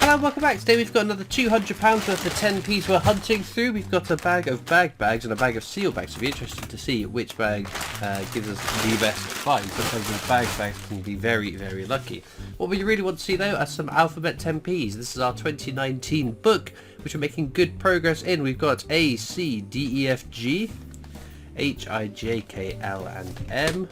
Hello, welcome back. Today we've got another £200 worth of 10p's we're hunting through. We've got a bag of bag bags and a bag of seal bags. So it'll be interesting to see which bag gives us the best find. Sometimes with bag bags can be very, very lucky. What we really want to see though are some alphabet 10p's. This is our 2019 book, which we're making good progress in. We've got A, C, D, E, F, G, H, I, J, K, L and M,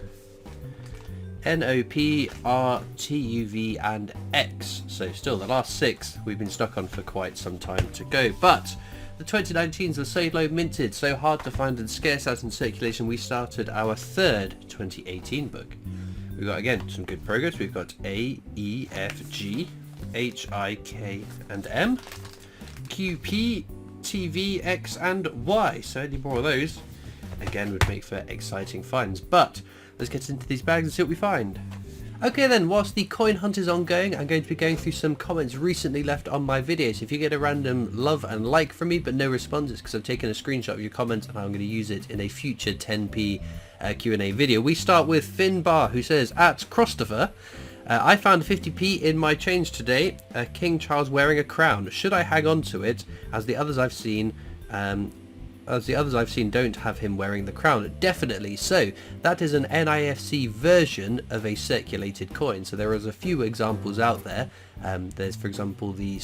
N, O, P, R, T, U, V and X. So still the last 6 we've been stuck on for quite some time to go. But the 2019s were so low minted, so hard to find and scarce out in circulation, we started our third 2018 book. We've got again some good progress. We've got A, E, F, G, H, I, K and M, Q, P, T, V, X and Y. So any more of those again would make for exciting finds. But let's get into these bags and see what we find. Okay then, whilst the coin hunt is ongoing, I'm going to be going through some comments recently left on my videos. If you get a random love and like from me but no response, it's because I've taken a screenshot of your comment and I'm going to use it in a future 10p Q&A video. We start with Finn Barr, who says, at Christopher, I found a 50p in my change today, King Charles wearing a crown. Should I hang on to it as the others I've seen don't have him wearing the crown? Definitely. So that is an NIFC version of a circulated coin. So there is a few examples out there. There's, for example, the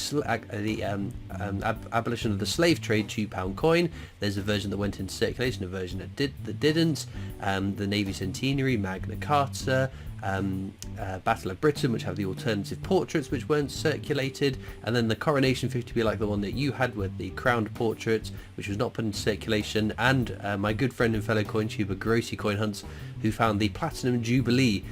abolition of the slave trade £2 coin. There's a version that went into circulation, a version that didn't. The Navy Centenary, Magna Carta, Battle of Britain, which have the alternative portraits which weren't circulated, and then the Coronation 50p like the one that you had with the crowned portrait, which was not put into circulation, and my good friend and fellow coin tuber Grossy Coin Hunts, who found the Platinum Jubilee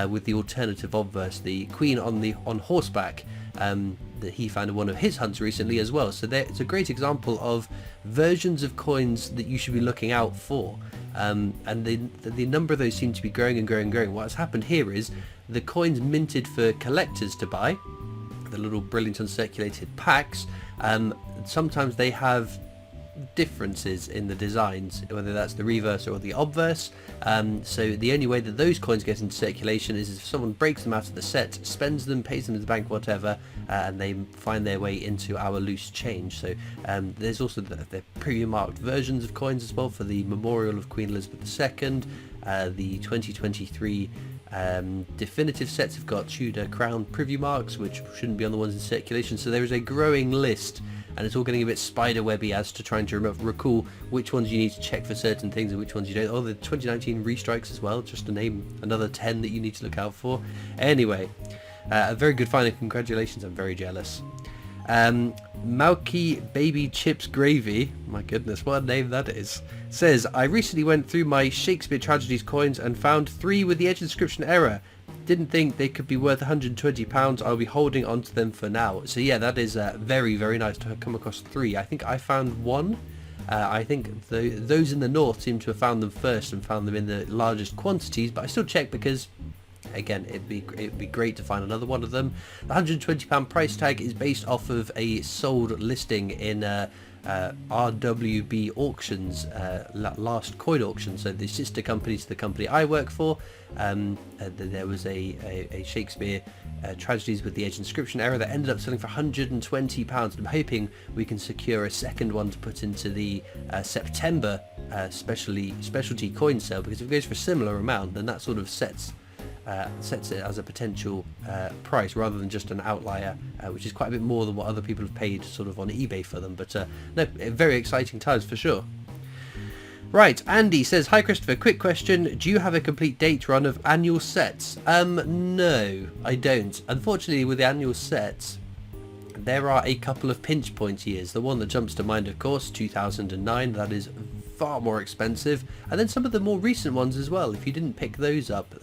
with the alternative obverse, the Queen on horseback, that he found in one of his hunts recently as well. So it's a great example of versions of coins that you should be looking out for. And the number of those seem to be growing and growing and growing. What has happened here is the coins minted for collectors to buy, the little brilliant uncirculated packs, sometimes they have differences in the designs, whether that's the reverse or the obverse. So the only way that those coins get into circulation is if someone breaks them out of the set, spends them, pays them to the bank, whatever, and they find their way into our loose change. So there's also the premium marked versions of coins as well for the memorial of Queen Elizabeth II. The 2023 definitive sets have got Tudor crown privy marks, which shouldn't be on the ones in circulation. So there is a growing list, and it's all getting a bit spiderwebby as to trying to recall which ones you need to check for certain things and which ones you don't. Oh, the 2019 restrikes as well, just to name another 10 that you need to look out for. Anyway, a very good find and congratulations, I'm very jealous. Malky Baby Chips Gravy, my goodness, what a name that is, says, I recently went through my Shakespeare Tragedies coins and found 3 with the edge inscription error. Didn't think they could be worth £120. I'll be holding on to them for now. So yeah, that is very, very nice to have come across 3. I think I found 1. I think those in the north seem to have found them first and found them in the largest quantities, but I still check because again, it'd be great to find another one of them. The £120 price tag is based off of a sold listing in RWB Auctions, last coin auction, so the sister company to the company I work for. There was a Shakespeare Tragedies with the edge inscription error that ended up selling for £120. I'm hoping we can secure a second one to put into the September specialty coin sale, because if it goes for a similar amount, then that sort of sets it as a potential price rather than just an outlier, which is quite a bit more than what other people have paid sort of on eBay for them. But no, very exciting times for sure. Right, Andy says, hi Christopher, quick question, do you have a complete date run of annual sets? No, I don't. Unfortunately, with the annual sets, there are a couple of pinch point years. The one that jumps to mind, of course, 2009, that is far more expensive, and then some of the more recent ones as well. If you didn't pick those up,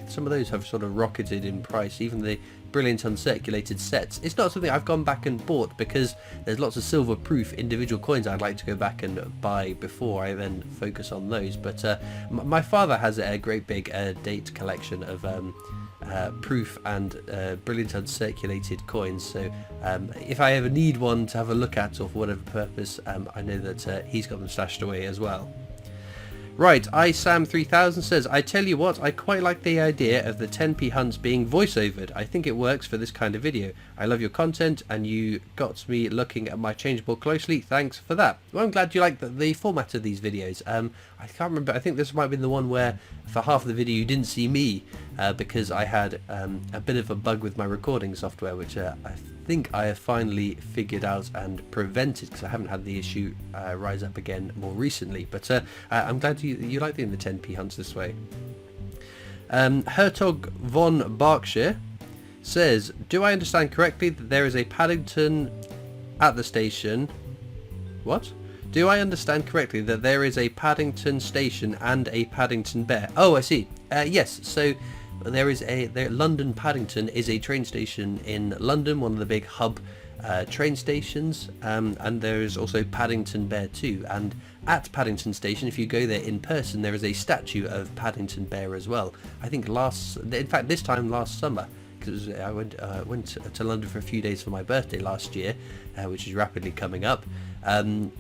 some of those have sort of rocketed in price, even the brilliant uncirculated sets. It's not something I've gone back and bought because there's lots of silver proof individual coins I'd like to go back and buy before I then focus on those. But my father has a great big date collection of proof and brilliant uncirculated coins, so if I ever need one to have a look at or for whatever purpose, I know that he's got them stashed away as well. Right, iSam3000 says, I tell you what, I quite like the idea of the 10p hunts being voice-overed. I think it works for this kind of video. I love your content and you got me looking at my change more closely. Thanks for that. Well, I'm glad you like the format of these videos. I can't remember, I think this might have been the one where for half of the video you didn't see me because I had a bit of a bug with my recording software, which I think I have finally figured out and prevented because I haven't had the issue rise up again more recently. But I'm glad you like doing the 10p hunts this way. Hertog von Berkshire says, do I understand correctly that there is a Paddington at the station? What? Do I understand correctly that there is a Paddington station and a Paddington Bear? Oh, I see. Yes, so London Paddington is a train station in London, one of the big hub train stations, and there is also Paddington Bear too. And at Paddington Station, if you go there in person, there is a statue of Paddington Bear as well. I think this time last summer, because I went to London for a few days for my birthday last year, which is rapidly coming up. In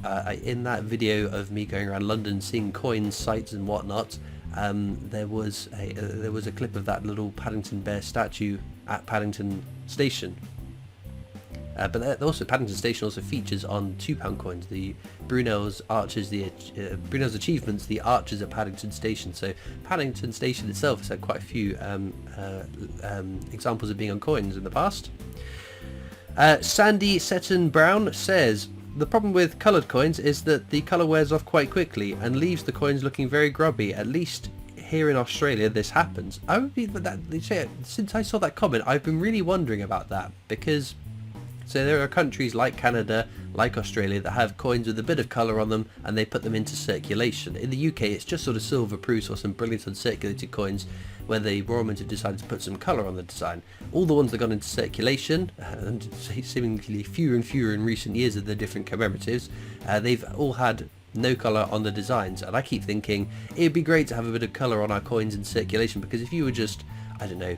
that video of me going around London seeing coins, sites and whatnot, there was a clip of that little Paddington Bear statue at Paddington Station. But also Paddington Station also features on £2 coins the Brunel's Archers, Brunel's Achievements, the Archers at Paddington Station. So Paddington Station itself has had quite a few examples of being on coins in the past. Sandy Seton Brown says, the problem with coloured coins is that the colour wears off quite quickly and leaves the coins looking very grubby. At least here in Australia this happens. Since I saw that comment, I've been really wondering about that, because so there are countries like Canada, like Australia, that have coins with a bit of colour on them and they put them into circulation. In the UK it's just sort of silver proofs or some brilliant uncirculated coins where the Royal Mint have decided to put some colour on the design. All the ones that got into circulation, and seemingly fewer and fewer in recent years of the different commemoratives, they've all had no colour on the designs. And I keep thinking it'd be great to have a bit of colour on our coins in circulation, because if you were just, I don't know,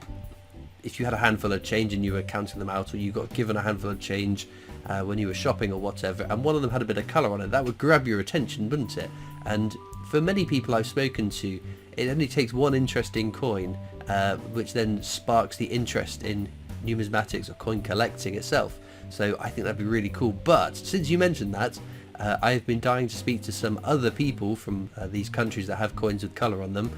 if you had a handful of change and you were counting them out, or you got given a handful of change when you were shopping or whatever, and one of them had a bit of colour on it, that would grab your attention, wouldn't it? And for many people I've spoken to, it only takes one interesting coin, which then sparks the interest in numismatics or coin collecting itself. So I think that'd be really cool. But since you mentioned that, I've been dying to speak to some other people from these countries that have coins with colour on them.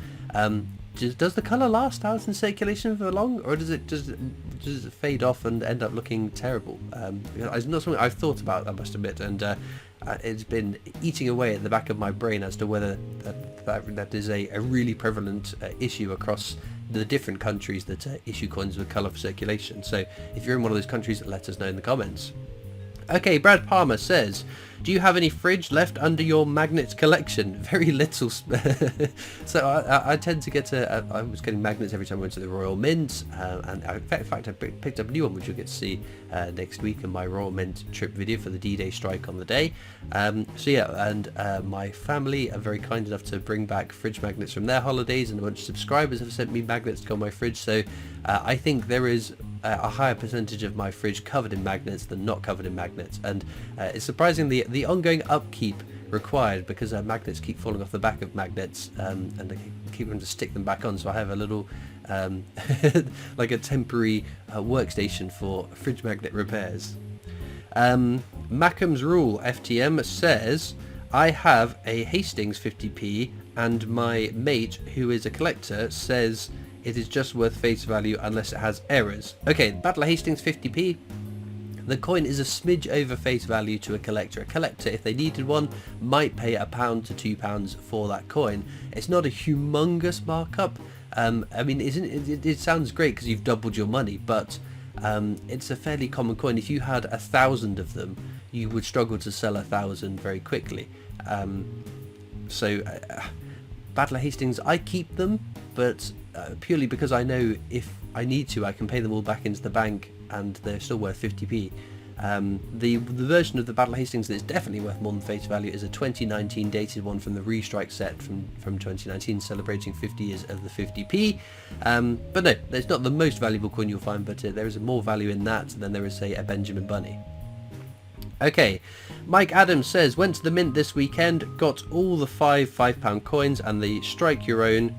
Does the colour last out in circulation for long, or does it fade off and end up looking terrible? It's not something I've thought about, I must admit, and it's been eating away at the back of my brain as to whether that is a really prevalent issue across the different countries that issue coins with colour for circulation. So if you're in one of those countries, let us know in the comments. Okay, Brad Palmer says, do you have any fridge left under your magnets collection? Very little. So I tend to get I was getting magnets every time I went to the Royal Mint, and in fact I picked up a new one, which you'll get to see next week in my Royal Mint trip video for the D-Day strike on the day. So yeah, and my family are very kind enough to bring back fridge magnets from their holidays, and a bunch of subscribers have sent me magnets to go on my fridge. So I think there is a higher percentage of my fridge covered in magnets than not covered in magnets, and it's surprising the ongoing upkeep required, because magnets keep falling off the back of magnets, and I keep having to stick them back on. So I have a little like a temporary workstation for fridge magnet repairs. Mackham's Rule FTM says, I have a Hastings 50p and my mate, who is a collector, says it is just worth face value unless it has errors. Okay, Battle of Hastings 50p. The coin is a smidge over face value to a collector. A collector, if they needed one, might pay £1 to £2 for that coin. It's not a humongous markup. I mean, it sounds great because you've doubled your money, but it's a fairly common coin. If you had 1,000 of them, you would struggle to sell 1,000 very quickly. So Battle of Hastings, I keep them, but purely because I know if I need to, I can pay them all back into the bank and they're still worth 50p. The version of the Battle of Hastings that is definitely worth more than face value is a 2019 dated one from the Restrike set from 2019, celebrating 50 years of the 50p. But no, it's not the most valuable coin you'll find, but there is more value in that than there is, say, a Benjamin Bunny. Okay, Mike Adams says, went to the mint this weekend, got all the £5 coins, and the strike your own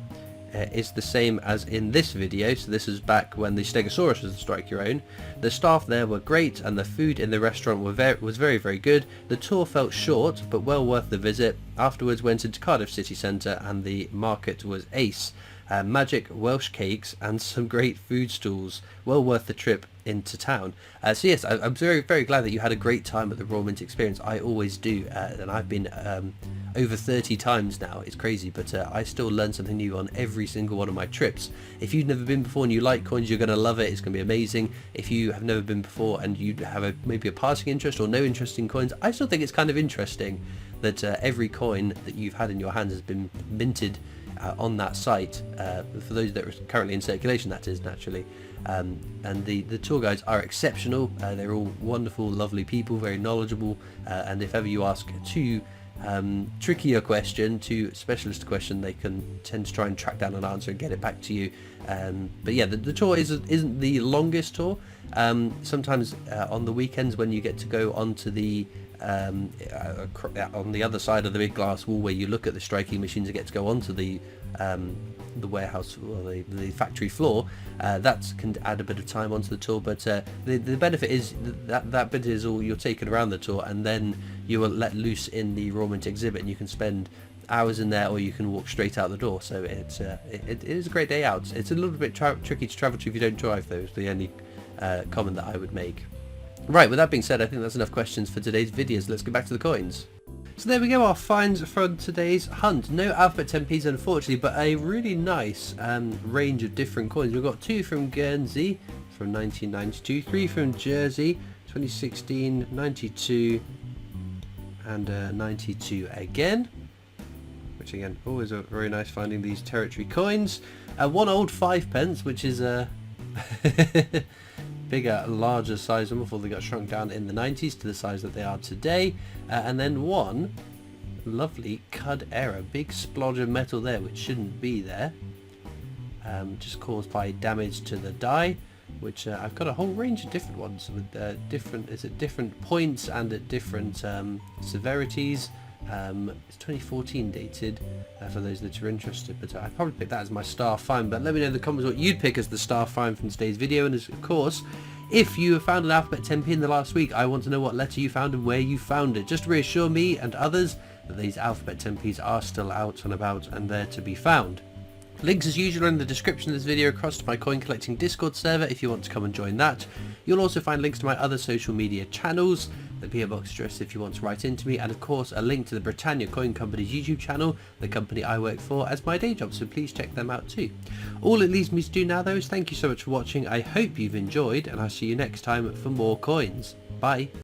is the same as in this video. So this is back when the Stegosaurus was the strike your own. The staff there were great, and the food in the restaurant was very good. The tour felt short but well worth the visit. Afterwards went into Cardiff city centre and the market was ace. Magic Welsh cakes and some great food stalls, well worth the trip into town. So yes, I'm very glad that you had a great time at the Royal Mint experience. I always do, and I've been over 30 times now. It's crazy, but I still learn something new on every single one of my trips. If you've never been before and you like coins, you're going to love it. It's going to be amazing. If you have never been before and you have maybe a passing interest or no interest in coins, I still think it's kind of interesting that every coin that you've had in your hands has been minted on that site, for those that are currently in circulation, that is, naturally. And the tour guides are exceptional. They're all wonderful, lovely people, very knowledgeable, and if ever you ask too trickier question, too specialist question, they can tend to try and track down an answer and get it back to you. But yeah, the tour isn't the longest tour. Sometimes on the weekends when you get to go onto the on the other side of the big glass wall where you look at the striking machines and get to go onto the warehouse or the factory floor, that can add a bit of time onto the tour, but the benefit is that bit is all you're taken around the tour, and then you are let loose in the Royal Mint exhibit and you can spend hours in there, or you can walk straight out the door. So it is a great day out. It's a little bit tricky to travel to if you don't drive, though, is the only comment that I would make. Right, with that being said, I think that's enough questions for today's videos. Let's get back to the coins. So there we go, our finds from today's hunt. No alphabet 10p's unfortunately, but a really nice range of different coins. We've got 2 from Guernsey from 1992, 3 from Jersey 2016, 92 and 92 again, which again, always a very nice finding these territory coins. 1 old 5p, which is a bigger, larger size one before they got shrunk down in the 90s to the size that they are today, and then 1 lovely cud error, big splodge of metal there which shouldn't be there, just caused by damage to the die, which I've got a whole range of different ones with different points and at different severities. It's 2014 dated, for those that are interested, but I'd probably pick that as my star find. But let me know in the comments what you'd pick as the star find from today's video, and of course, if you have found an alphabet 10p in the last week, I want to know what letter you found and where you found it, just to reassure me and others that these alphabet 10p's are still out and about and there to be found. Links as usual in the description of this video across to my coin collecting Discord server if you want to come and join that. You'll also find links to my other social media channels, the PO Box address if you want to write into me, and of course a link to the Britannia Coin Company's YouTube channel, the company I work for, as my day job, so please check them out too. All it leaves me to do now though is thank you so much for watching. I hope you've enjoyed, and I'll see you next time for more coins. Bye.